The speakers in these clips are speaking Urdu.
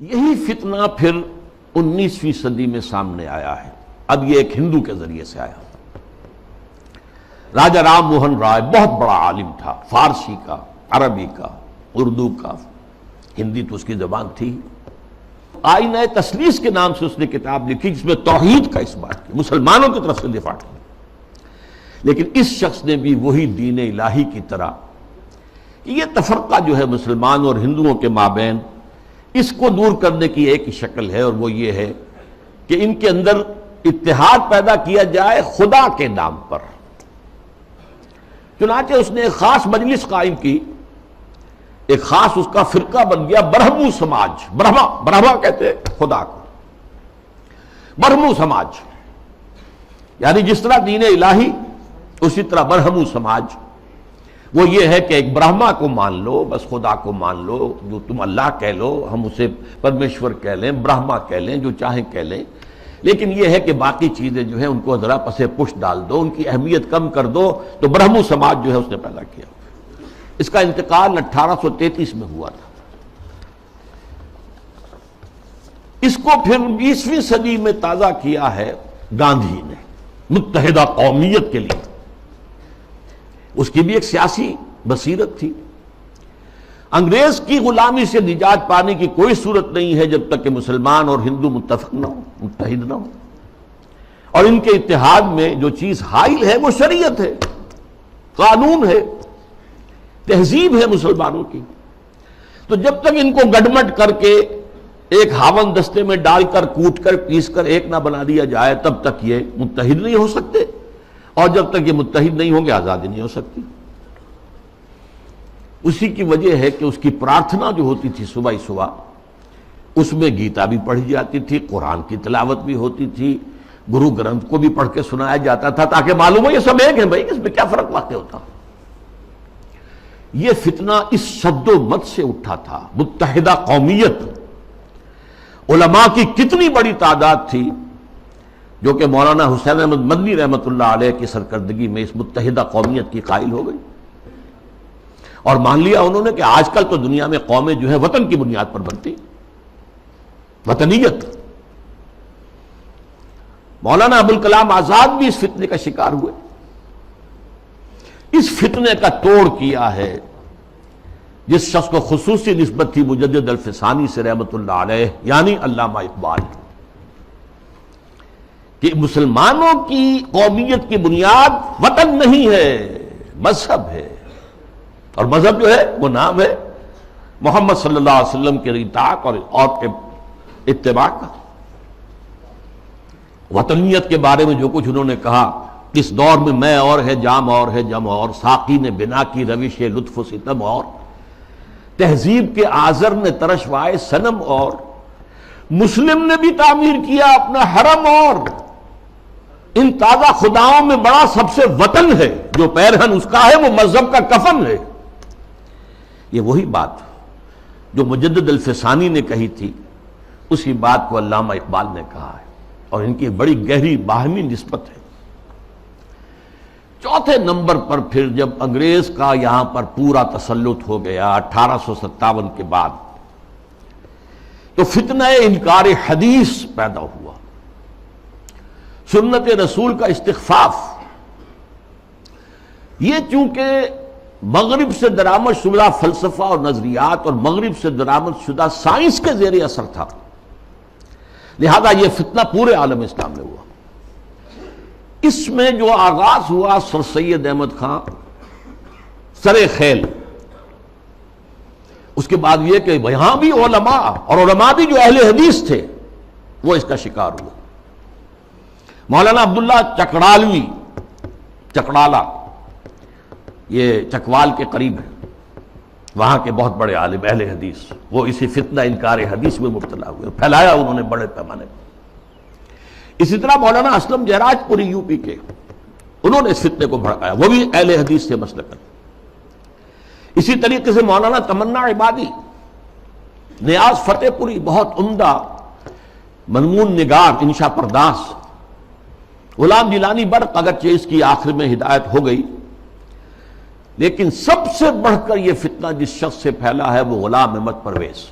یہی فتنہ پھر 19ویں صدی میں سامنے آیا ہے. اب یہ ایک ہندو کے ذریعے سے آیا. راجہ رام موہن رائے بہت بڑا عالم تھا، فارسی کا، عربی کا، اردو کا، ہندی تو اس کی زبان تھی. آئینہ تثلیث کے نام سے اس نے کتاب لکھی جس میں توحید کا اس بات کی مسلمانوں کی طرف سے دفاع کی. لیکن اس شخص نے بھی وہی دین الہی کی طرح کہ یہ تفرقہ جو ہے مسلمان اور ہندوؤں کے مابین، اس کو دور کرنے کی ایک ہی شکل ہے، اور وہ یہ ہے کہ ان کے اندر اتحاد پیدا کیا جائے خدا کے نام پر. چنانچہ اس نے ایک خاص مجلس قائم کی، ایک خاص اس کا فرقہ بن گیا برہمو سماج. برہما کہتے ہیں خدا کو، برہمو سماج یعنی جس طرح دین الہی اسی طرح برہمو سماج. وہ یہ ہے کہ ایک برہما کو مان لو، بس خدا کو مان لو، جو تم اللہ کہہ لو، ہم اسے پرمیشور کہہ لیں، برہما کہہ لیں، جو چاہیں کہہ لیں، لیکن یہ ہے کہ باقی چیزیں جو ہیں ان کو ذرا پسے پش ڈال دو، ان کی اہمیت کم کر دو. تو برہمو سماج جو ہے اس نے پیدا کیا. اس کا انتقال 1833 میں ہوا تھا. اس کو پھر 20ویں صدی میں تازہ کیا ہے گاندھی نے متحدہ قومیت کے لیے. اس کی بھی ایک سیاسی بصیرت تھی. انگریز کی غلامی سے نجات پانے کی کوئی صورت نہیں ہے جب تک کہ مسلمان اور ہندو متفق نہ ہو، متحد نہ ہو. اور ان کے اتحاد میں جو چیز حائل ہے وہ شریعت ہے، قانون ہے، تہذیب ہے مسلمانوں کی. تو جب تک ان کو گڈمٹ کر کے ایک ہاون دستے میں ڈال کر کوٹ کر پیس کر ایک نہ بنا دیا جائے تب تک یہ متحد نہیں ہو سکتے، اور جب تک یہ متحد نہیں ہوں گے آزادی نہیں ہو سکتی. اسی کی وجہ ہے کہ اس کی پرارتھنا جو ہوتی تھی صبح صبح، اس میں گیتا بھی پڑھی جاتی تھی، قرآن کی تلاوت بھی ہوتی تھی، گرو گرنتھ کو بھی پڑھ کے سنایا جاتا تھا تاکہ معلوم ہو یہ سب ایک ہیں بھائی، اس میں کیا فرق واقع ہوتا. یہ فتنہ اس شد و مت سے اٹھا تھا. متحدہ قومیت، علماء کی کتنی بڑی تعداد تھی جو کہ مولانا حسین احمد مدنی رحمۃ اللہ علیہ کی سرکردگی میں اس متحدہ قومیت کی قائل ہو گئی. اور مان لیا انہوں نے کہ آج کل تو دنیا میں قومیں جو ہے وطن کی بنیاد پر بنتی، وطنیت. مولانا ابوالکلام آزاد بھی اس فتنے کا شکار ہوئے. اس فتنے کا توڑ کیا ہے جس شخص کو خصوصی نسبت تھی مجدد الفسانی سے رحمۃ اللہ علیہ، یعنی علامہ اقبال، کہ مسلمانوں کی قومیت کی بنیاد وطن نہیں ہے، مذہب ہے. اور مذہب جو ہے وہ نام ہے محمد صلی اللہ علیہ وسلم کے اطاعت اور اتباع کا. وطنیت کے بارے میں جو کچھ انہوں نے کہا، اس دور میں میں اور ہے، جام اور ہے، جم اور، ساقی نے بنا کی روش لطف و ستم اور، تہذیب کے آذر نے ترشوائے صنم اور، مسلم نے بھی تعمیر کیا اپنا حرم اور، ان تازہ خداؤں میں بڑا سب سے وطن ہے، جو پیرہن اس کا ہے وہ مذہب کا کفن ہے. یہ وہی بات جو مجدد الفسانی نے کہی تھی، اسی بات کو علامہ اقبال نے کہا ہے، اور ان کی بڑی گہری باہمی نسبت ہے. چوتھے نمبر پر پھر جب انگریز کا یہاں پر پورا تسلط ہو گیا 1857 کے بعد، تو فتنہ انکار حدیث پیدا ہوا، سنت رسول کا استخفاف. یہ چونکہ مغرب سے درآمد شدہ فلسفہ اور نظریات اور مغرب سے درآمد شدہ سائنس کے زیر اثر تھا، لہذا یہ فتنہ پورے عالم اسلام میں ہوا. اس میں جو آغاز ہوا سر سید احمد خان سر خیل، اس کے بعد یہ کہ یہاں بھی علماء، اور علماء بھی جو اہل حدیث تھے، وہ اس کا شکار ہوئے. مولانا عبداللہ چکڑالوی، چکڑالہ یہ چکوال کے قریب ہے، وہاں کے بہت بڑے عالم اہل حدیث، وہ اسی فتنہ انکار حدیث میں مبتلا ہوئے، پھیلایا انہوں نے بڑے پیمانے پر. اسی طرح مولانا اسلم جہراج پوری یو پی کے، انہوں نے اس فتنے کو بھڑکایا، وہ بھی اہل حدیث سے مسلکن. اسی طریقے سے مولانا تمنا عبادی، نیاز فتح پوری، بہت عمدہ منمون نگار، انشا پرداس. غلام جیلانی برق، اگرچہ اس کی آخر میں ہدایت ہو گئی، لیکن سب سے بڑھ کر یہ فتنہ جس شخص سے پھیلا ہے وہ غلام احمد پرویز.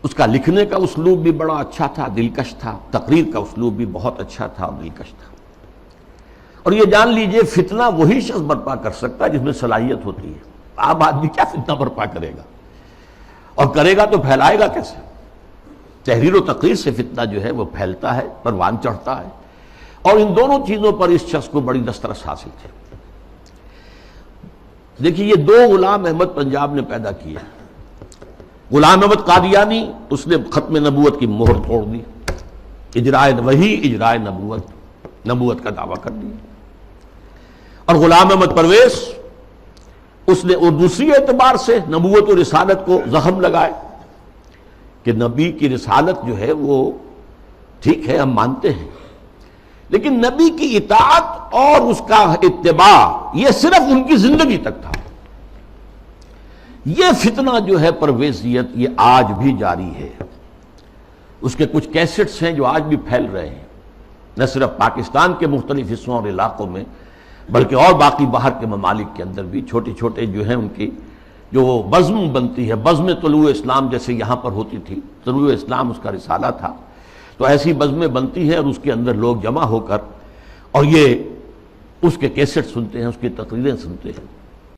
اس کا لکھنے کا اسلوب بھی بڑا اچھا تھا، دلکش تھا، تقریر کا اسلوب بھی بہت اچھا تھا اور دلکش تھا۔ اور یہ جان لیجئے فتنہ وہی شخص برپا کر سکتا ہے جس میں صلاحیت ہوتی ہے۔ عام آدمی کیا فتنہ برپا کرے گا، اور کرے گا تو پھیلائے گا کیسے؟ تحریر و تقریر سے فتنہ جو ہے وہ پھیلتا ہے، پروان چڑھتا ہے، اور ان دونوں چیزوں پر اس شخص کو بڑی دسترس حاصل تھی۔ دیکھیے یہ دو غلام احمد پنجاب نے پیدا کیے۔ غلام احمد قادیانی، اس نے ختم نبوت کی مہر توڑ دی، اجرائے وحی، اجرائے نبوت کا دعویٰ کر دیا۔ اور غلام احمد پرویز، اس نے اور دوسری اعتبار سے نبوت و رسالت کو زخم لگائے کہ نبی کی رسالت جو ہے وہ ٹھیک ہے، ہم مانتے ہیں، لیکن نبی کی اطاعت اور اس کا اتباع یہ صرف ان کی زندگی تک تھا۔ یہ فتنہ جو ہے پرویزیت، یہ آج بھی جاری ہے۔ اس کے کچھ کیسٹس ہیں جو آج بھی پھیل رہے ہیں، نہ صرف پاکستان کے مختلف حصوں اور علاقوں میں بلکہ اور باقی باہر کے ممالک کے اندر بھی چھوٹے چھوٹے جو ہیں ان کی جو بزم بنتی ہے، بزم طلوع اسلام جیسے یہاں پر ہوتی تھی، طلوع اسلام اس کا رسالہ تھا، تو ایسی بزمیں بنتی ہیں اور اس کے اندر لوگ جمع ہو کر اور یہ اس کے کیسٹ سنتے ہیں، اس کی تقریریں سنتے ہیں۔